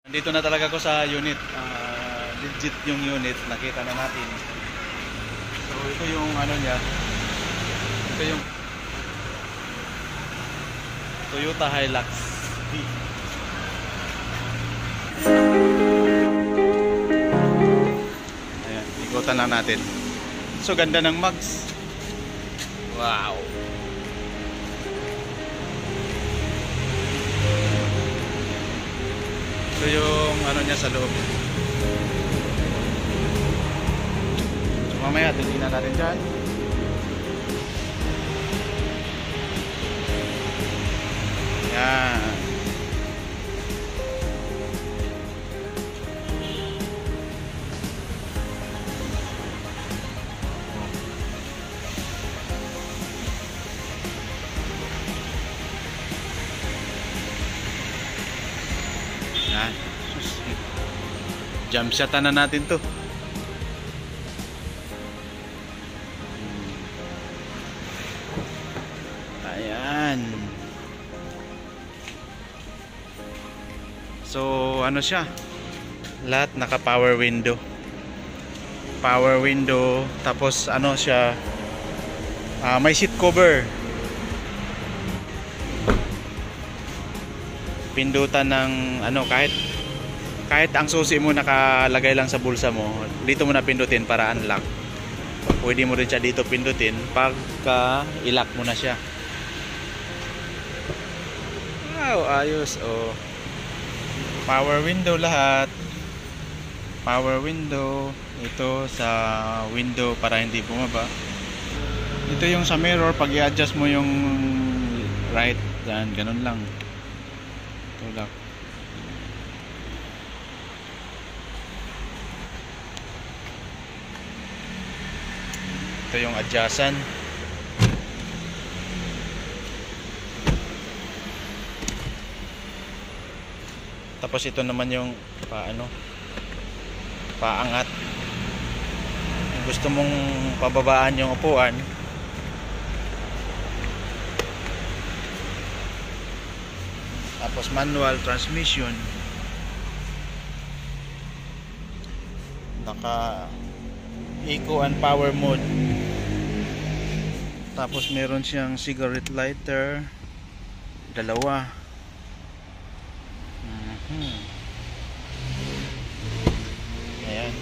Nandito na talaga ako sa unit. Legit yung unit, nakita na natin. So ito yung ano niya. Ito yung Toyota Hilux V. Ayan, ikutan lang natin. So ganda ng mugs. Wow. Ito yung ano niya sa loob. So mamaya tingnan natin dyan. Yan. Yan. Jump shotan na natin to. Ayan. So ano siya? Lahat naka power window. Power window, tapos ano siya? May seat cover. Pindutan ng ano, kahit ang susi mo nakalagay lang sa bulsa mo, dito mo na pindutin para unlock. Pwede mo rin siya dito pindutin pagka i-lock mo na siya. Wow, ayos. Oh. Power window lahat. Power window. Ito sa window para hindi bumaba. Ito yung sa mirror, pag i-adjust mo yung right, yan, ganun lang. Tulak. Ito yung adjustan. Tapos ito naman yung paangat. Kung gusto mong pababaan yung upuan, tapos manual transmission, naka eco and power mode, tapos meron siyang cigarette lighter, dalawa. Ayan.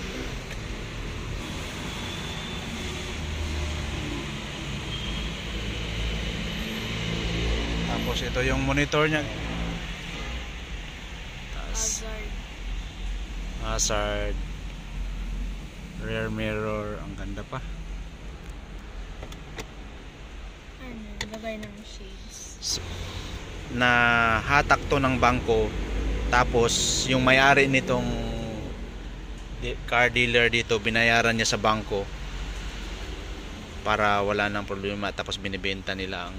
Tapos ito yung monitor niya. Hazard. Rear mirror, ang ganda pa. Lagay ng shades. Na hatak to ng bangko. Tapos yung may-ari nitong car dealer dito, binayaran niya sa bangko para wala nang problema, tapos binibenta nila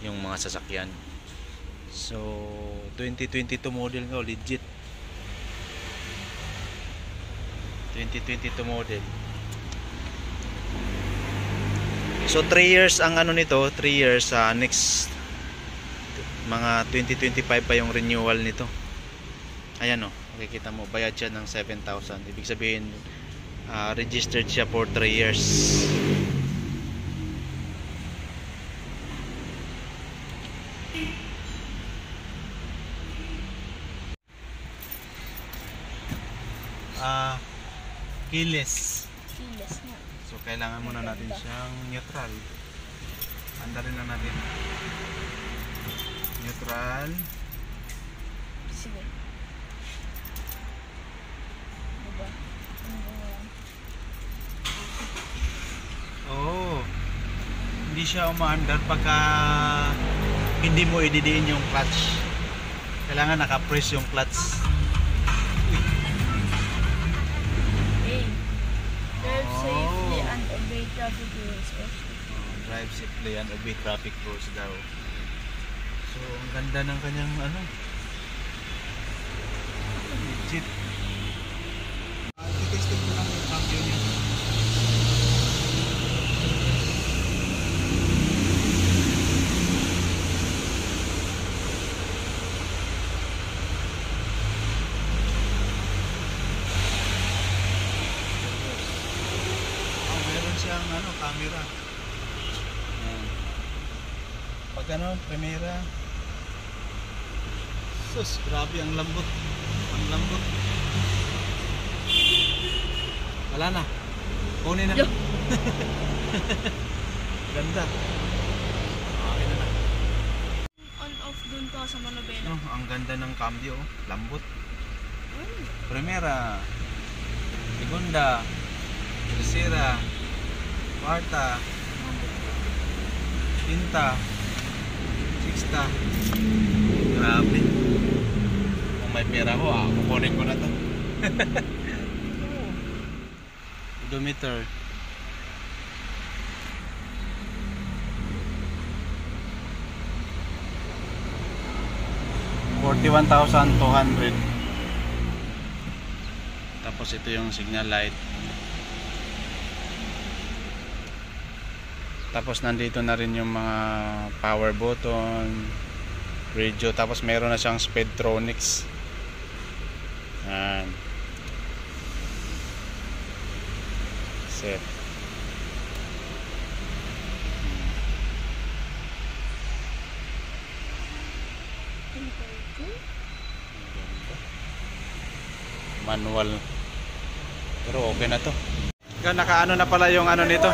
yung mga sasakyan. So 2022 model nga, legit 2022 model. So 3 years ang ano nito, 3 years. Next mga 2025 pa yung renewal nito. Ayan o, makikita mo, bayad siya ng 7,000. Ibig sabihin registered siya for 3 years. Keyless na. So kailangan muna natin siyang neutral. Andarin lang natin neutral. Sige. Diba? Oh, hindi siya umaandar pagka hindi mo ididiin yung clutch. Kailangan naka-press yung clutch. Drive safely and obey traffic rules. Drive safely and obey traffic rules daw. So ang ganda ng kanyang ano, legit. Titesting ko lang yung cambio niya. ano, camera. Ayan. Pag ano, Primera. Sus, grabe ang lambot. Ang lambot. Wala na. Kunin na. Ganda. Okay na. On-off dun to sa Manobela. No, ang ganda ng cambio, oh. Lambot. Primera, Segunda, Tercera, Cuarta, Quinta, Sixta. Grabe. Kung may pera ko, kukunin ko na to. Odometer. $41,200. Tapos ito yung signal light. Tapos nandito na rin yung mga power button, radio, tapos meron na siyang Speedtronics. Yan. Set. Manual. Pero okay na to. Nakaano na pala yung ano nito.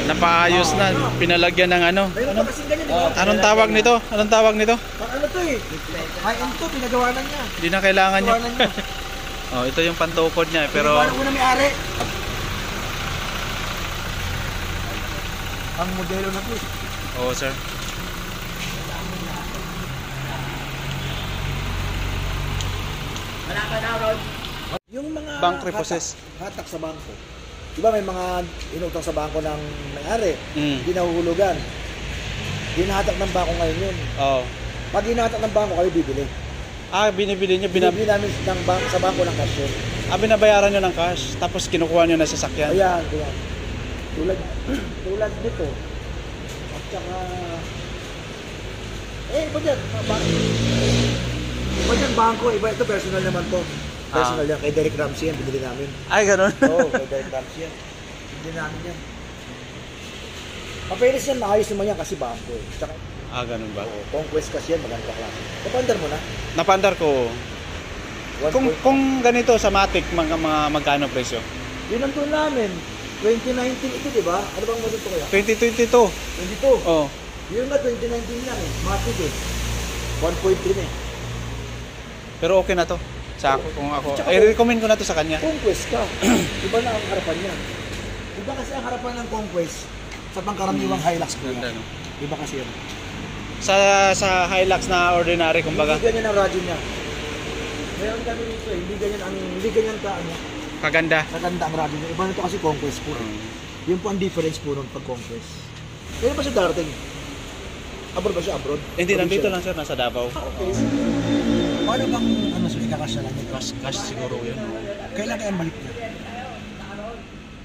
Napaayos na, pinalagyan ng ano. Anong tawag nito? Anong tawag nito? Ano to eh? Ay, ano to? Pinagawa na niya. Hindi na kailangan niya. Oh, ito yung pantukod niya pero Pinagawa na muna may-ari. Ang modelo na to. oo, sir. Yung mga Bank repossess. hatak sa bangko. Di ba may mga inutang sa bangko ng may-ari? Mm. Hindi nahuhulugan. Hinahatak ng bangko ngayon yun. Oh. Pag hinahatak ng bangko, kami bibili. Binibili niyo, Binibili namin sa bangko ng cashier. binabayaran niyo ng cash, tapos kinukuha niyo na sa sasakyan. Ayan, ayan. Tulad nito. At saka... iba dyan. Iba dyan bangko. Iba ito, personal naman to. Personal yan. Kay Derek Ramsey yan, binili namin. Ay, ganun. Oo, kay Derek Ramsey yan. Binili namin yan. Papeles yan, maayos naman yan kasi bangko eh. Tsaka, Ganun ba? conquest kasi yan, maganda klase. Napandar mo na? Napandar ko. Kung ganito sa Matic, magkano presyo? Yun ang doon namin. 2019 ito, di ba? Ano bang model ito kaya? 2022. 22. Oh. Yun nga, 2019 lang eh. Matic eh. 1.3 eh. Pero okay na to. Sa ako, kung ako. Tsaka I-recommend ko na to sa kanya. Conquest ka. Iba na ang harapan niya. Iba kasi ang harapan ng Conquest sa pangkaraniwang Hilux ko. Ganda, no? Iba kasi yun. Sa Hilux na ordinary, kumbaga. Hindi ganyan ang radyo niya. Meron kami dito eh. Hindi ganyan ka ano. Kaganda. Kaganda ang radyo niya. Iba nito kasi Conquest po. Yun po ang difference po nun pag Conquest. Kailan ba siya darating? Abroad ba siya? Abroad? Hindi, nandito lang sir, nasa Davao. Okay. Paano bang ano sa ikakasya lang yun? Cash siguro yun. Kailan kaya balik niya?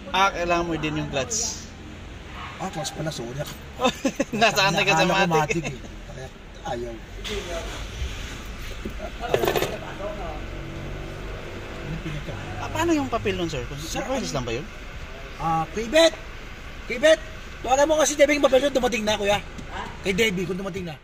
Kailangan mo din yung clutch. Class pala, Sonya. Nasanay ka sa Matic. Eh. Kaya ayaw. Ano pinagka? Paano yung papel nun sir? Surprise lang ba yun? Kibet! Kibet! Tawagan mo kasi Debbie yung papel yun, dumating na kuya. Kay Debbie kung dumating na.